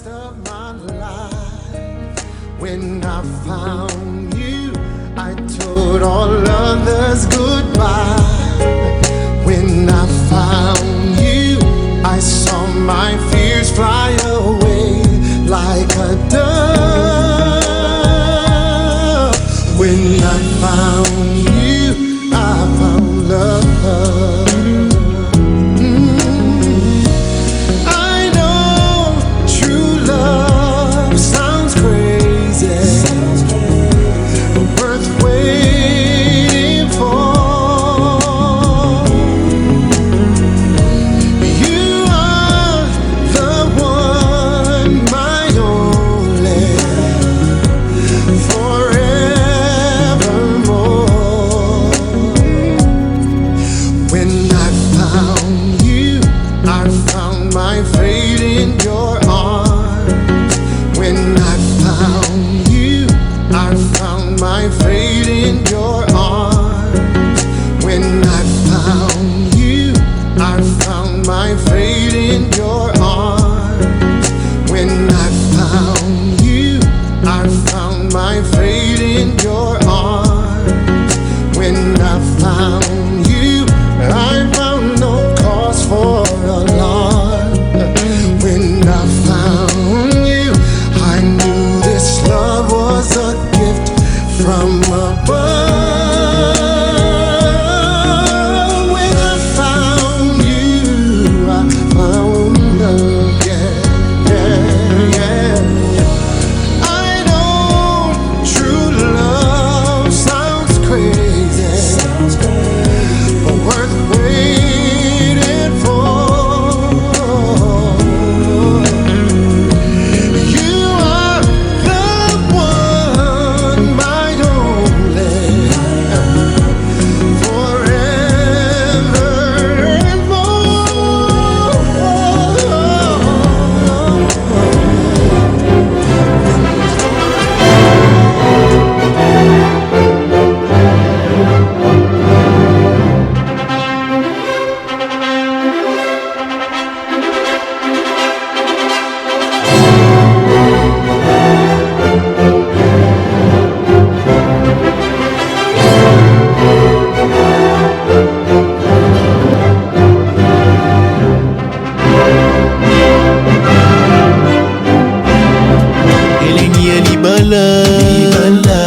Of my life, when I found you, I told all others goodbye. When I found you, I saw my fears fly away like a dove. When I found you, I found love. From above, when I found you, I found love. Yeah, yeah, yeah. I know true love sounds crazy, but worth waiting for. You are the one, my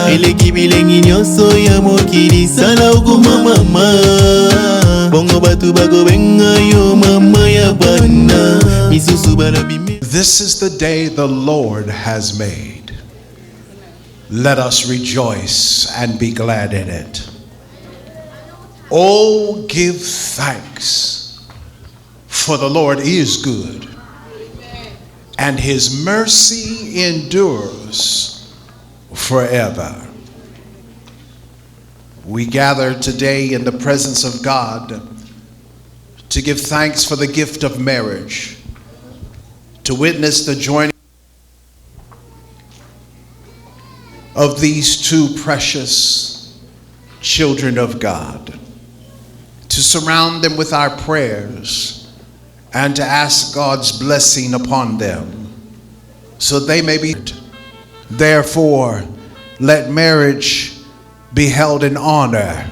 eleki bilengi nyonso ya mokili sala ukuma mama bongo batu bakobenga yo mama ya bana misusu balobimi. This is the day the Lord has made. Let us rejoice and be glad in it. Oh, give thanks, for the Lord is good, and his mercy endures forever. We gather today in the presence of God to give thanks for the gift of marriage. to witness the joining of these two precious children of God, to surround them with our prayers and to ask God's blessing upon them so they may be. Therefore, let marriage be held in honor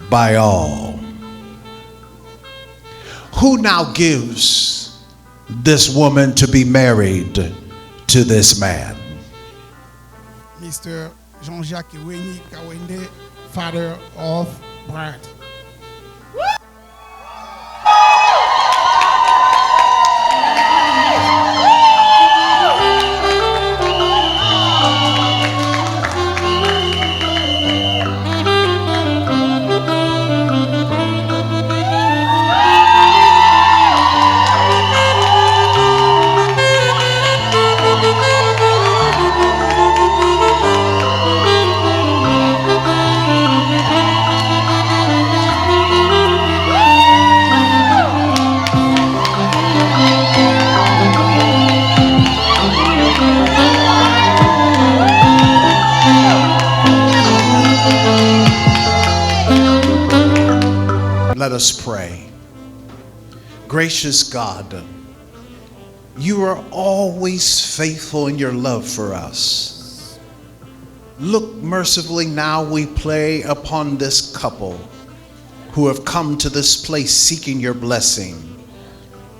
by all. Who now gives this woman to be married to this man? Mr. Jean-Jacques Weni Kawende, father of Brad. Let us pray. Gracious God, you are always faithful in your love for us. Look mercifully now, we pray, upon this couple who have come to this place seeking your blessing.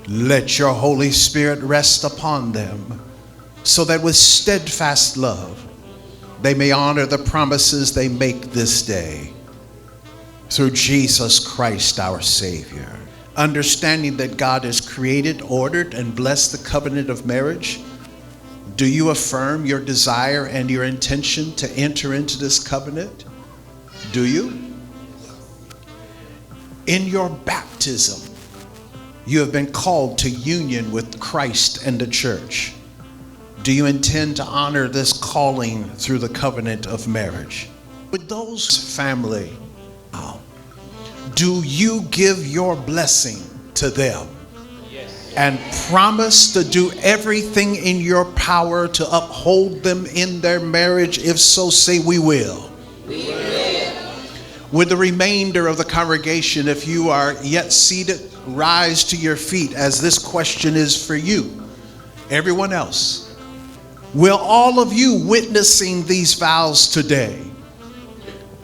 Let your Holy Spirit rest upon them so that with steadfast love they may honor the promises they make this day. Through Jesus Christ our Savior. Understanding that God has created, ordered, and blessed the covenant of marriage, do you affirm your desire and your intention to enter into this covenant? Do you? In your baptism, you have been called to union with Christ and the church. Do you intend to honor this calling through the covenant of marriage? With those family, do you give your blessing to them? Yes. And promise to do everything in your power to uphold them in their marriage? If so, say we will. We will. With the remainder of the congregation, if you are yet seated, rise to your feet, as this question is for you. Everyone else, will all of you witnessing these vows today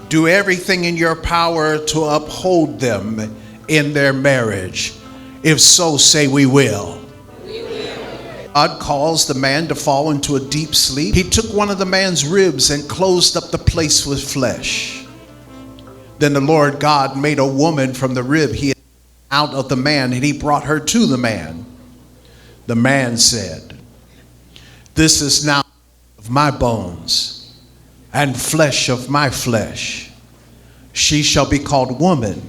do everything in your power to uphold them in their marriage? If so, say we will. We will. God calls the man to fall into a deep sleep. He took one of the man's ribs and closed up the place with flesh. Then the Lord God made a woman from the rib he had out of the man, and he brought her to the man. The man said, "This is now of my bones and flesh of my flesh. She shall be called woman,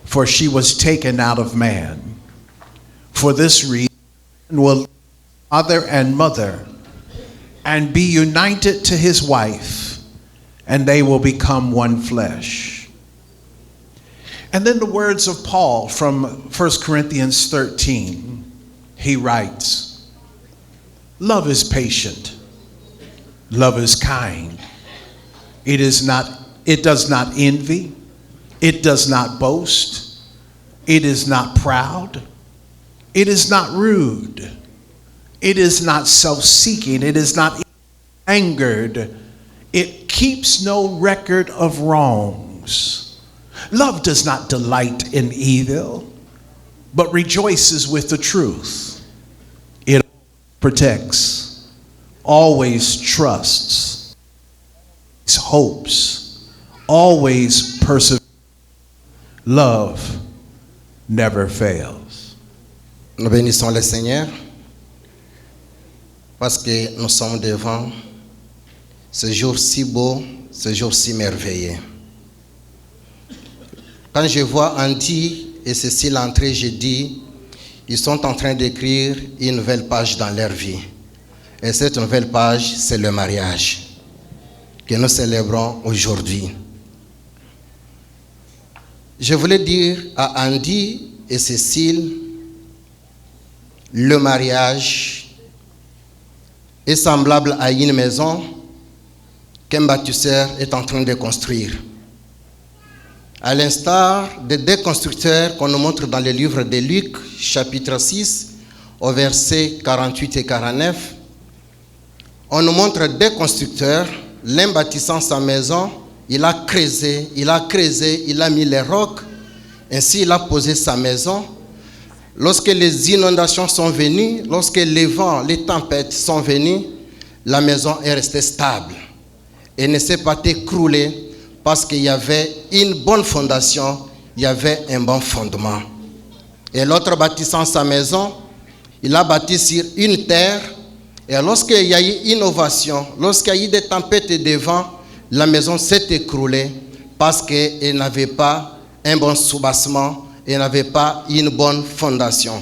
for she was taken out of man. For this reason will leave father and mother and be united to his wife, and they will become one flesh." And then the words of Paul from 1 Corinthians 13, he writes, "Love is patient. Love is kind. It does not envy. It does not boast. It is not proud. It is not rude. It is not self-seeking. It is not angered. It keeps no record of wrongs. Love does not delight in evil, but rejoices with the truth. It protects, always trusts, hopes, always perseveres. Love never fails." Nous bénissons le Seigneur parce que nous sommes devant ce jour si beau, ce jour si merveilleux. Quand je vois Andy et Cécile entrer, je dis, ils sont en train d'écrire une nouvelle page dans leur vie. Et cette nouvelle page, c'est le mariage que nous célébrons aujourd'hui. Je voulais dire à Andy et Cécile, le mariage est semblable à une maison qu'un bâtisseur est en train de construire. À l'instar des deux constructeurs qu'on nous montre dans le livre de Luc, chapitre 6, au verset 48 et 49, on nous montre deux constructeurs, l'un bâtissant sa maison, il a creusé, il a mis les rocs, ainsi il a posé sa maison. Lorsque les inondations sont venues, lorsque les vents, les tempêtes sont venues, la maison est restée stable et ne s'est pas écroulée parce qu'il y avait une bonne fondation, il y avait un bon fondement. Et l'autre bâtissant sa maison, il a bâti sur une terre, et lorsqu'il y a eu innovation, lorsqu'il y a eu des tempêtes et des vents, la maison s'est écroulée parce qu'elle n'avait pas un bon soubassement, elle n'avait pas une bonne fondation.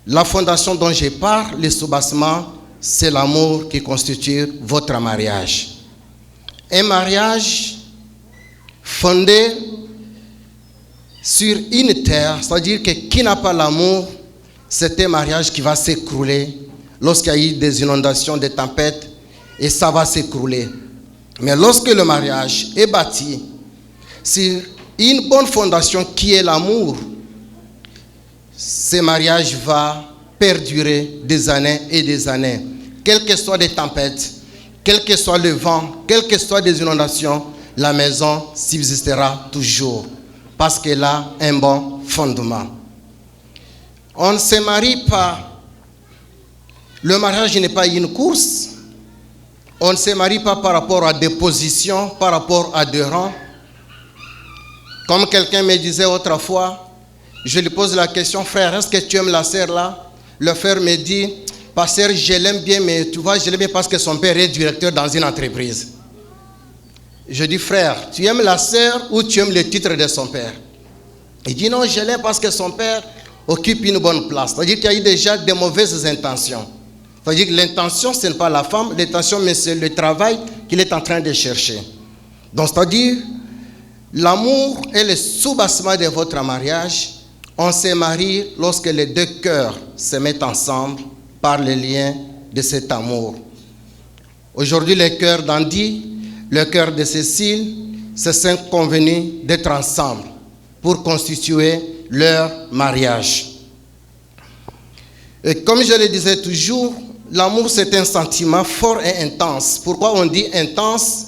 La fondation dont je parle, le soubassement, c'est l'amour qui constitue votre mariage. Un mariage fondé sur une terre, c'est-à-dire que qui n'a pas l'amour, c'est un mariage qui va s'écrouler lorsqu'il y a eu des inondations, des tempêtes, et ça va s'écrouler. Mais lorsque le mariage est bâti sur une bonne fondation qui est l'amour, ce mariage va perdurer des années et des années. Quelles que soient les tempêtes, quel que soit le vent, quelles que soient les inondations, la maison subsistera toujours parce qu'elle a un bon fondement. On ne se marie pas. Le mariage n'est pas une course. On ne se marie pas par rapport à des positions, par rapport à des rangs. Comme quelqu'un me disait autrefois, je lui pose la question, frère, est-ce que tu aimes la sœur là? Le frère me dit, pasteur, je l'aime bien, mais tu vois, je l'aime bien parce que son père est directeur dans une entreprise. Je dis, frère, tu aimes la sœur ou tu aimes le titre de son père? Il dit, non, je l'aime parce que son père occupe une bonne place. C'est-à-dire qu'il y a eu déjà de mauvaises intentions. C'est-à-dire que l'intention, ce n'est pas la femme, l'intention, mais c'est le travail qu'il est en train de chercher. Donc, c'est-à-dire, l'amour et le soubassement de votre mariage, on se marie lorsque les deux cœurs se mettent ensemble par le lien de cet amour. Aujourd'hui, le cœur d'Andy, le cœur de Cécile, se sont convenus d'être ensemble pour constituer leur mariage. Et comme je le disais toujours, l'amour c'est un sentiment fort et intense. Pourquoi on dit intense?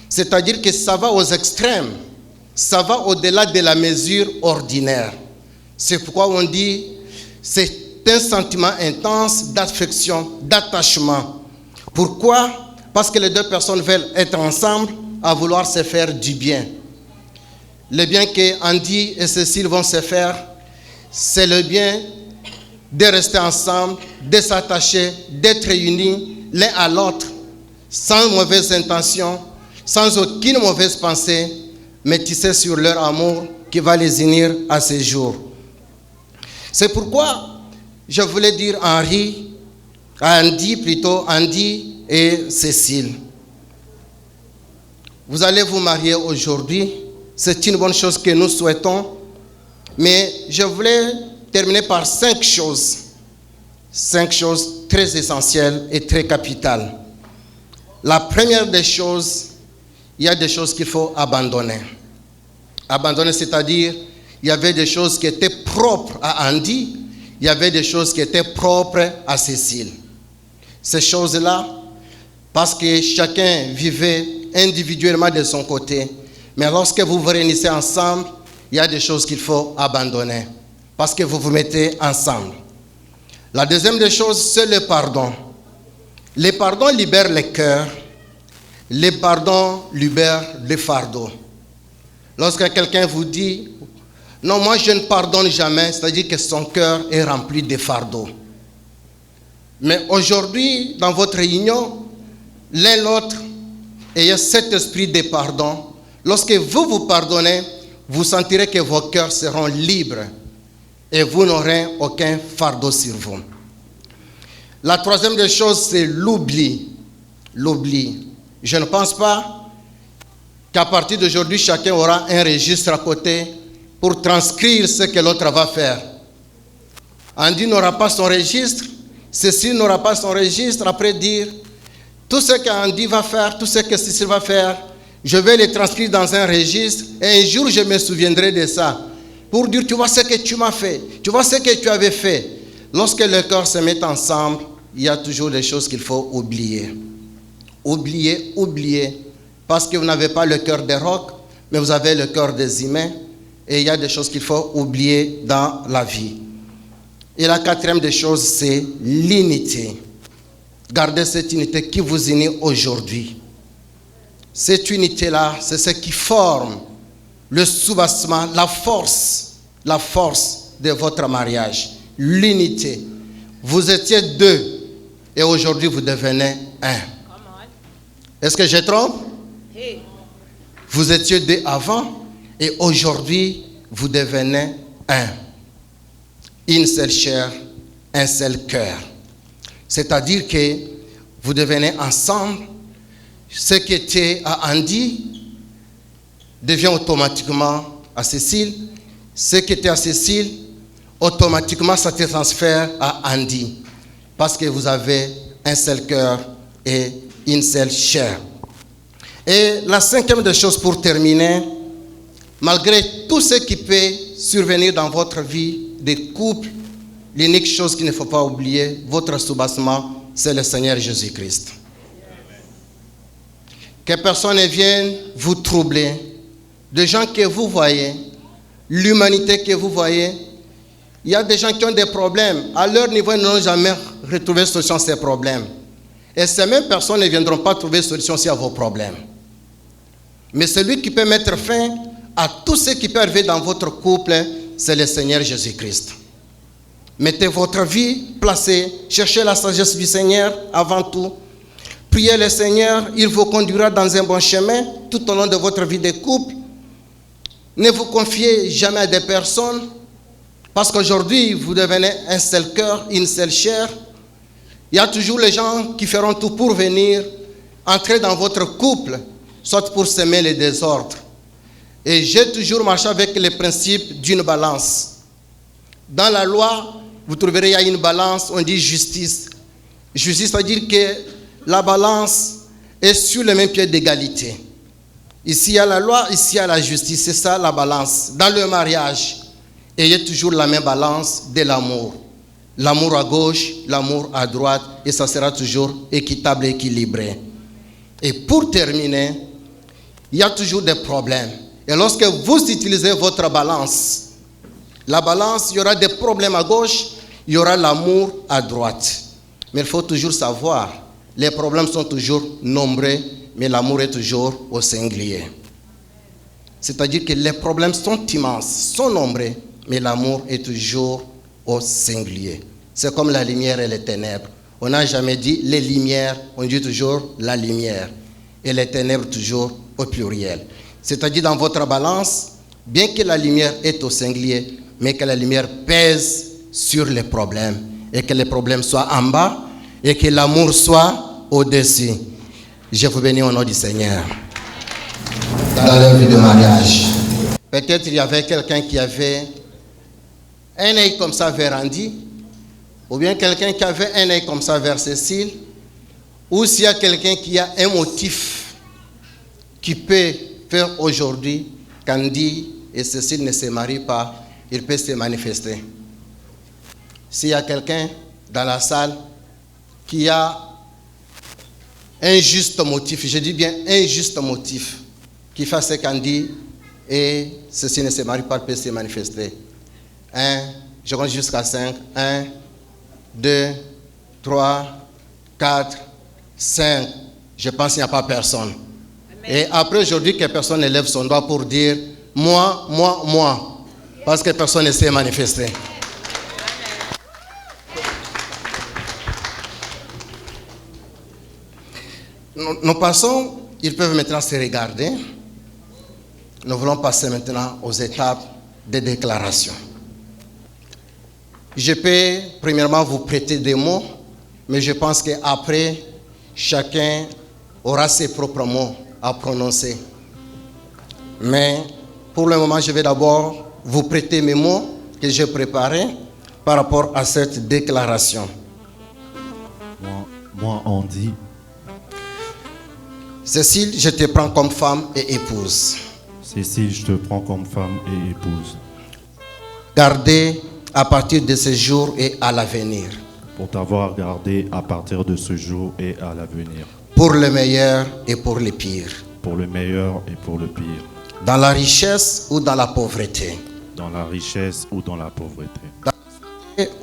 C'est-à-dire que ça va aux extrêmes, ça va au-delà de la mesure ordinaire. C'est pourquoi on dit c'est un sentiment intense d'affection, d'attachement. Pourquoi? Parce que les deux personnes veulent être ensemble à vouloir se faire du bien. Le bien que Andy et Cécile vont se faire, c'est le bien de rester ensemble, de s'attacher, d'être unis l'un à l'autre, sans mauvaise intention, sans aucune mauvaise pensée, mais tisser sur leur amour qui va les unir à ce jour. C'est pourquoi je voulais dire Andy et Cécile. Vous allez vous marier aujourd'hui, c'est une bonne chose que nous souhaitons, mais je voulais terminer par 5 choses très essentielles et très capitales. La première des choses, il y a des choses qu'il faut abandonner. Abandonner, c'est-à-dire, il y avait des choses qui étaient propres à Andy, il y avait des choses qui étaient propres à Cécile. Ces choses-là, parce que chacun vivait individuellement de son côté, mais lorsque vous vous réunissez ensemble, il y a des choses qu'il faut abandonner, parce que vous vous mettez ensemble. La deuxième des choses, c'est le pardon. Le pardon libère le cœur, le pardon libère le fardeau. Lorsque quelqu'un vous dit, non, moi je ne pardonne jamais, c'est-à-dire que son cœur est rempli de fardeaux. Mais aujourd'hui, dans votre réunion, l'un l'autre, ayez cet esprit de pardon. Lorsque vous vous pardonnez, vous sentirez que vos cœurs seront libres et vous n'aurez aucun fardeau sur vous. La troisième des choses, c'est l'oubli. L'oubli. Je ne pense pas qu'à partir d'aujourd'hui, chacun aura un registre à côté pour transcrire ce que l'autre va faire. Andy n'aura pas son registre, Cécile n'aura pas son registre, après dire, tout ce qu'Andy va faire, tout ce que Cécile va faire, je vais les transcrire dans un registre et un jour je me souviendrai de ça. Pour dire, tu vois ce que tu m'as fait, tu vois ce que tu avais fait. Lorsque le cœur se met ensemble, il y a toujours des choses qu'il faut oublier. Oublier, oublier. Parce que vous n'avez pas le cœur des rocs, mais vous avez le cœur des humains. Et il y a des choses qu'il faut oublier dans la vie. Et la quatrième des choses, c'est l'unité. Gardez cette unité qui vous unit aujourd'hui. Cette unité-là, c'est ce qui forme le soubassement, la force de votre mariage. L'unité. Vous étiez deux et aujourd'hui vous devenez un. Est-ce que je trompe? Vous étiez deux avant et aujourd'hui vous devenez un. Une seule chair, un seul cœur. C'est-à-dire que vous devenez ensemble. Ce qui était à Andy devient automatiquement à Cécile. Ce qui était à Cécile, automatiquement ça te transfère à Andy. Parce que vous avez un seul cœur et une seule chair. Et la cinquième des choses pour terminer, malgré tout ce qui peut survenir dans votre vie de couple, l'unique chose qu'il ne faut pas oublier, votre soubassement, c'est le Seigneur Jésus-Christ. Que personne ne vienne vous troubler, des gens que vous voyez, l'humanité que vous voyez, il y a des gens qui ont des problèmes. À leur niveau, ils n'ont jamais retrouvé solution à ces problèmes. Et ces mêmes personnes ne viendront pas trouver solution à vos problèmes. Mais celui qui peut mettre fin à tout ce qui peut arriver dans votre couple, c'est le Seigneur Jésus-Christ. Mettez votre vie, placez, cherchez la sagesse du Seigneur avant tout. Priez le Seigneur, il vous conduira dans un bon chemin tout au long de votre vie de couple. Ne vous confiez jamais à des personnes, parce qu'aujourd'hui, vous devenez un seul cœur, une seule chair. Il y a toujours les gens qui feront tout pour venir entrer dans votre couple, soit pour semer les désordres. Et j'ai toujours marché avec le principe d'une balance. Dans la loi, vous trouverez il y a une balance, on dit justice. Justice, c'est-à-dire que la balance est sur le même pied d'égalité. Ici, il y a la loi, ici, il y a la justice. C'est ça la balance. Dans le mariage, ayez toujours la même balance de l'amour. L'amour à gauche, l'amour à droite, et ça sera toujours équitable et équilibré. Et pour terminer, il y a toujours des problèmes. Et lorsque vous utilisez votre balance, la balance, il y aura des problèmes à gauche, il y aura l'amour à droite. Mais il faut toujours savoir, les problèmes sont toujours nombreux, mais l'amour est toujours au singulier. C'est-à-dire que les problèmes sont immenses, sont nombreux, mais l'amour est toujours au singulier. C'est comme la lumière et les ténèbres. On n'a jamais dit les lumières, on dit toujours la lumière. Et les ténèbres toujours au pluriel. C'est-à-dire dans votre balance, bien que la lumière est au singulier, mais que la lumière pèse sur les problèmes. Et que les problèmes soient en bas et que l'amour soit au-dessus. Je vous bénis au nom du Seigneur. Dans la vie de mariage, peut-être il y avait quelqu'un qui avait un œil comme ça vers Andy, ou bien quelqu'un qui avait un œil comme ça vers Cécile, ou s'il y a quelqu'un qui a un motif qui peut faire aujourd'hui qu'Andy et Cécile ne se marient pas, il peut se manifester. S'il y a quelqu'un dans la salle qui a un juste motif, je dis bien un juste motif, qui fait ce qu'Andy et Cécile ne se marient pas, peut se manifester. 1, je compte jusqu'à 5. 1, 2, 3, 4, 5. Je pense qu'il n'y a pas personne. Amen. Et après aujourd'hui, que personne ne lève son doigt pour dire moi, moi, moi. Parce que personne ne s'est manifesté. Nous passons, ils peuvent maintenant se regarder. Nous voulons passer maintenant aux étapes de déclaration. Je peux premièrement vous prêter des mots, mais je pense qu'après, chacun aura ses propres mots à prononcer. Mais pour le moment, je vais d'abord vous prêter mes mots que j'ai préparés par rapport à cette déclaration. Moi, on dit, Cécile, je te prends comme femme et épouse. Cécile, je te prends comme femme et épouse, Gardée à partir de ce jour et à l'avenir. pour t'avoir gardé à partir de ce jour et à l'avenir, Pour le meilleur et pour le pire. pour le meilleur et pour le pire, Dans la richesse ou dans la pauvreté. dans la richesse ou dans la pauvreté,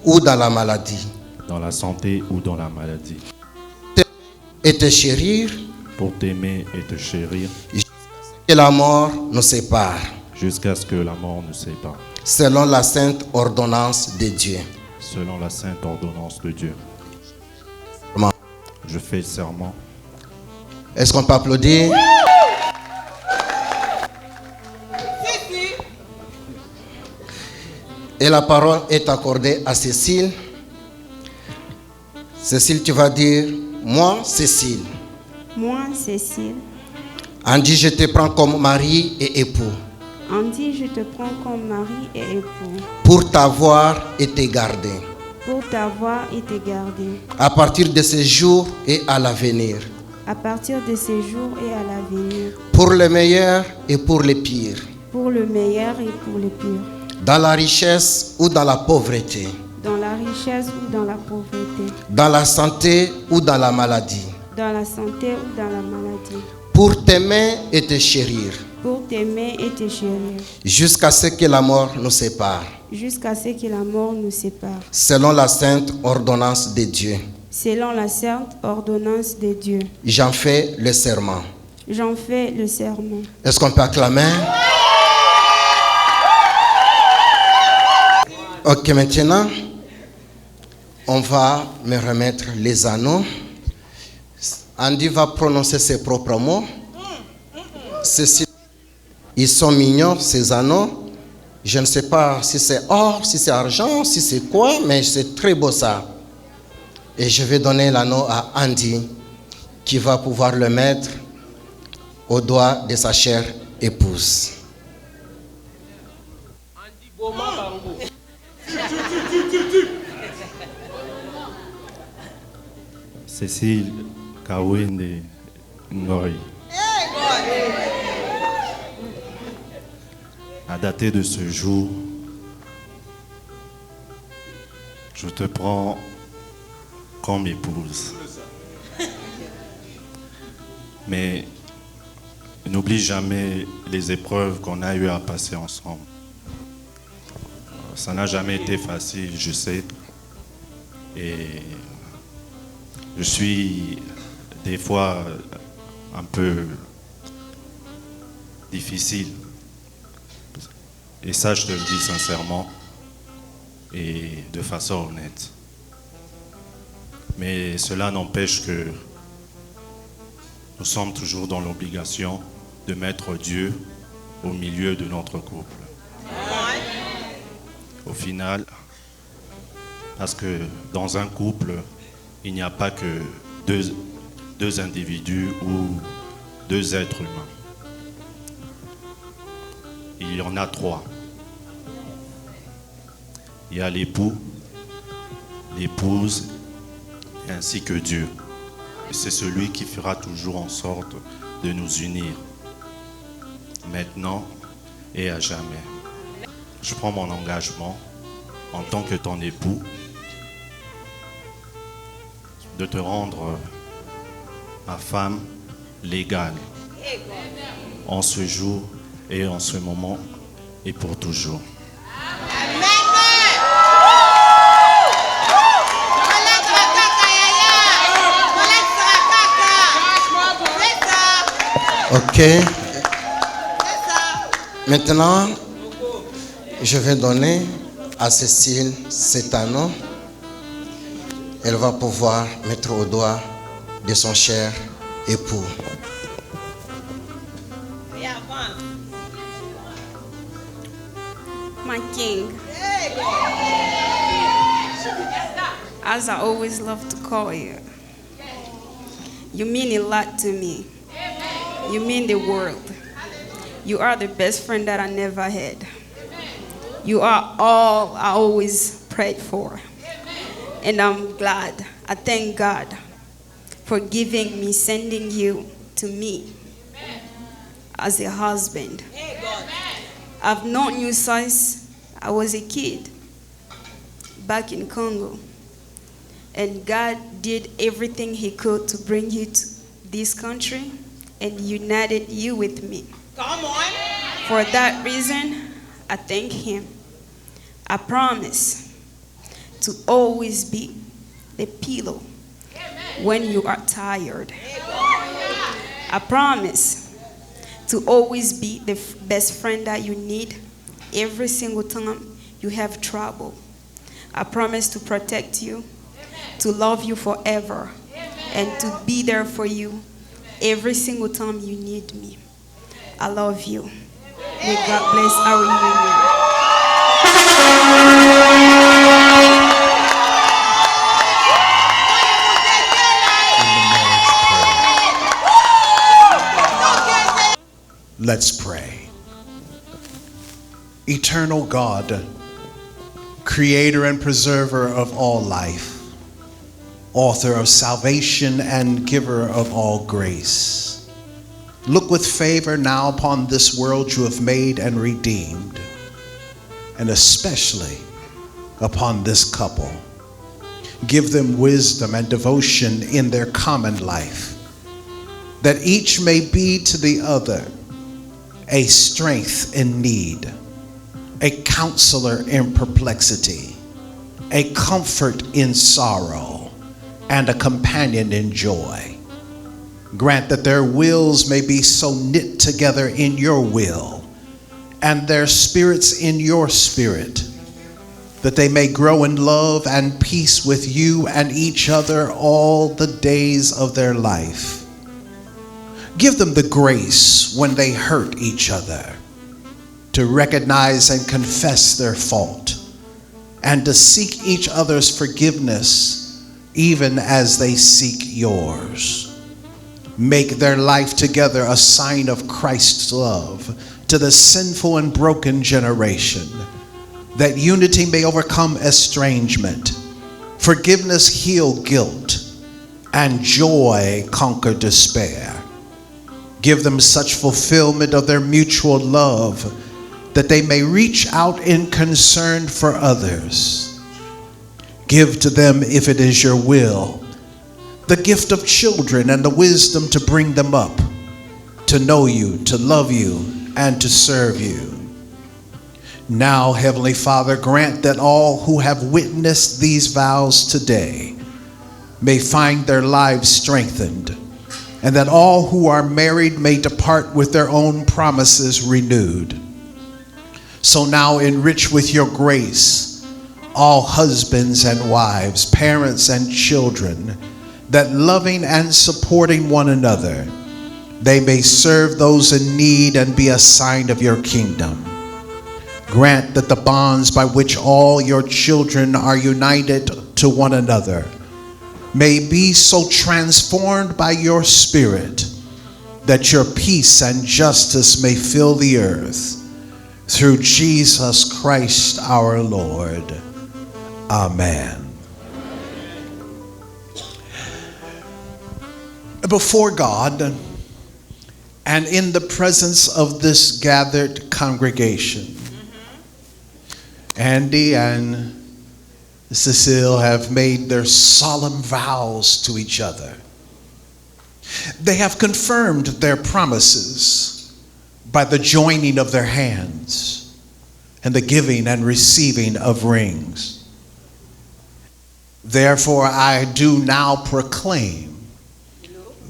Ou dans la maladie. dans la santé ou dans la maladie, Et te chérir pour t'aimer et te chérir, que la mort nous sépare. jusqu'à ce que la mort nous sépare, Selon la sainte ordonnance de Dieu. selon la sainte ordonnance de Dieu. Je fais le serment. Est-ce qu'on peut applaudir? Et la parole est accordée à Cécile. Cécile, tu vas dire, moi, Cécile. Moi, Cécile, Andy, je te prends comme mari et époux. Andy, je te prends comme mari et époux, Pour t'avoir et te garder. pour t'avoir et te garder, À partir de ce jour et à l'avenir. à partir de ces jours et à l'avenir, Pour le meilleur et pour le pire. pour le meilleur et pour le pire, Dans la richesse ou dans la pauvreté. dans la richesse ou dans la pauvreté, Dans la santé ou dans la maladie. dans la santé ou dans la maladie, Pour t'aimer et te chérir. pour t'aimer et te chérir, Jusqu'à ce que la mort nous sépare. jusqu'à ce que la mort nous sépare, Selon la sainte ordonnance de Dieu. selon la sainte ordonnance de Dieu. J'en fais le serment. J'en fais le serment. Est-ce qu'on peut acclamer? Ok, maintenant, on va me remettre les anneaux. Andy va prononcer ses propres mots. Ils sont mignons, ces anneaux. Je ne sais pas si c'est or, si c'est argent, si c'est quoi, mais c'est très beau ça. Et je vais donner l'anneau à Andy, qui va pouvoir le mettre au doigt de sa chère épouse. Cécile Kawende Ngoi. À dater de ce jour, je te prends comme épouse. Mais n'oublie jamais les épreuves qu'on a eu à passer ensemble. Ça n'a jamais été facile, je sais. Et je suis des fois un peu difficile. Et ça, je te le dis sincèrement et de façon honnête. Mais cela n'empêche que nous sommes toujours dans l'obligation de mettre Dieu au milieu de notre couple. Au final, parce que dans un couple, il n'y a pas que deux individus ou deux êtres humains. Il y en a trois. Il y a l'époux, l'épouse, ainsi que Dieu. Et c'est celui qui fera toujours en sorte de nous unir, maintenant et à jamais. Je prends mon engagement en tant que ton époux de te rendre ma femme légale en ce jour et en ce moment et pour toujours. Ok. Maintenant, je vais donner à Cécile cet anneau. Elle va pouvoir mettre au doigt de son cher époux. My king, as I always love to call you, you mean a lot to me. You mean the world. You are the best friend that I never had. You are all I always prayed for. And I'm glad. I thank God for giving me, sending you to me as a husband. I've known you since I was a kid back in Congo. And God did everything He could to bring you to this country and united you with me. Come on. For that reason, I thank Him. I promise to always be the pillow when you are tired. I promise to always be the best friend that you need every single time you have trouble. I promise to protect you, to love you forever, and to be there for you every single time you need me. I love you. May God bless our union. Let's pray. Eternal God, creator and preserver of all life, author of salvation and giver of all grace, look with favor now upon this world you have made and redeemed, and especially upon this couple. Give them wisdom and devotion in their common life, that each may be to the other a strength in need, a counselor in perplexity, a comfort in sorrow, and a companion in joy. Grant that their wills may be so knit together in your will, and their spirits in your spirit, that they may grow in love and peace with you and each other all the days of their life. Give them the grace when they hurt each other to recognize and confess their fault, and to seek each other's forgiveness even as they seek yours. Make their life together a sign of Christ's love to the sinful and broken generation, that unity may overcome estrangement, forgiveness heal guilt, and joy conquer despair. Give them such fulfillment of their mutual love that they may reach out in concern for others. Give to them, if it is your will, the gift of children and the wisdom to bring them up, to know you, to love you, and to serve you. Now, Heavenly Father, grant that all who have witnessed these vows today may find their lives strengthened, and that all who are married may depart with their own promises renewed. So now enrich with your grace all husbands and wives, parents and children, that loving and supporting one another, they may serve those in need and be a sign of your kingdom. Grant that the bonds by which all your children are united to one another may be so transformed by your Spirit that your peace and justice may fill the earth. Through Jesus Christ our Lord. Amen. Before God and in the presence of this gathered congregation, Andy and Cecile have made their solemn vows to each other. They have confirmed their promises by the joining of their hands and the giving and receiving of rings. Therefore, I do now proclaim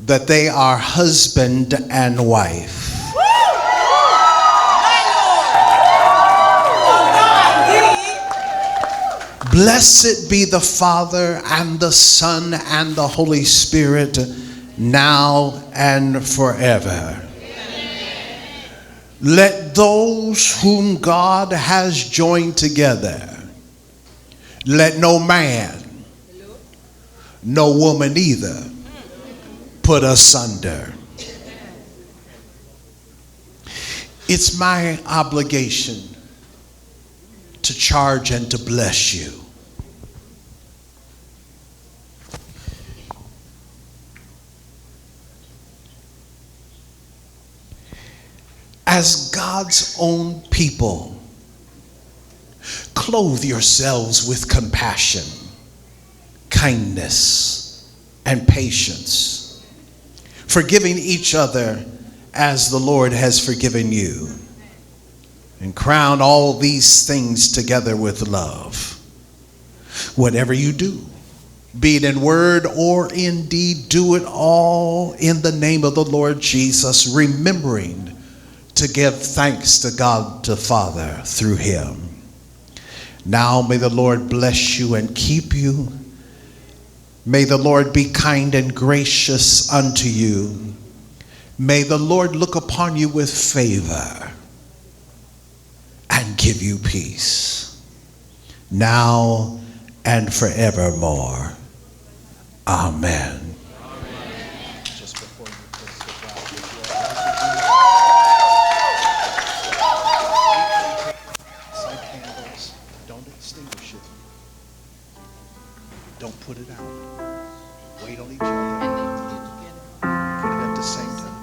that they are husband and wife. Blessed be the Father and the Son and the Holy Spirit, now and forever. Let those whom God has joined together, let no man, no woman either, put asunder. It's my obligation to charge and to bless you. as God's own people, clothe yourselves with compassion, kindness, and patience, forgiving each other as the Lord has forgiven you. And crown all these things together with love. Whatever you do, be it in word or in deed, do it all in the name of the Lord Jesus, remembering to give thanks to God the Father through him. Now may the Lord bless you and keep you. May the Lord be kind and gracious unto you. May the Lord look upon you with favor and give you peace, now and forevermore. Amen. Just before you kiss the bride, light candles. Don't extinguish it. Don't put it out. Wait on each other. Put it at the same time.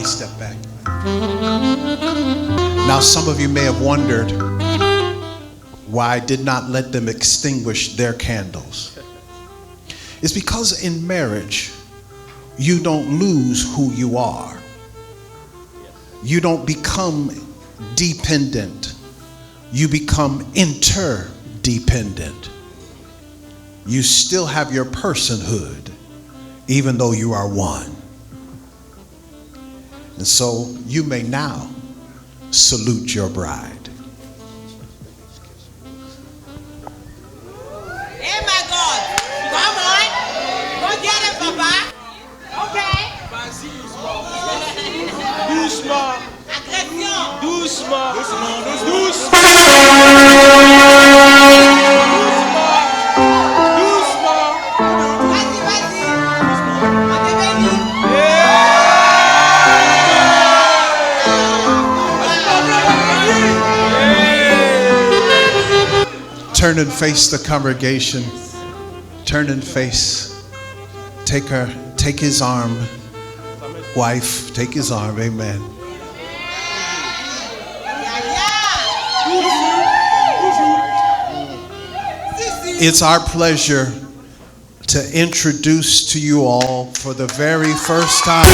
Step back. Now, some of you may have wondered why I did not let them extinguish their candles. It's because in marriage, you don't lose who you are. You don't become dependent. You become interdependent. You still have your personhood, even though you are one. And so you may now salute your bride. Hey, my God. Come on. Go get it, Papa. Okay. Doucement, Agression. doucement, doucement, doucement. Vas-y, vas-y. On te bénit. Turn and face the congregation. Turn and face. Take his arm. Wife, take his arm. Amen. It's our pleasure to introduce to you all for the very first time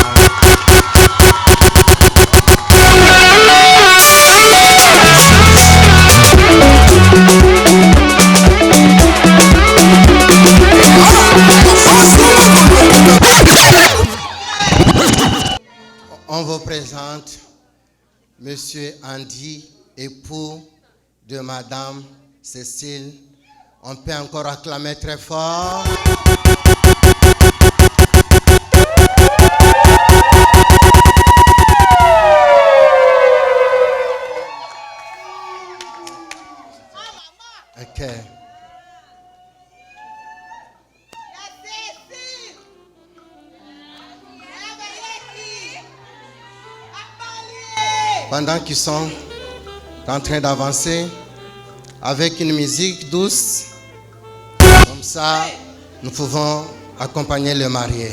On vous présente Monsieur Andy, époux de Madame Cécile. On peut encore acclamer très fort. Ok. Pendant qu'ils sont en train d'avancer avec une musique douce, comme ça, nous pouvons accompagner le marié.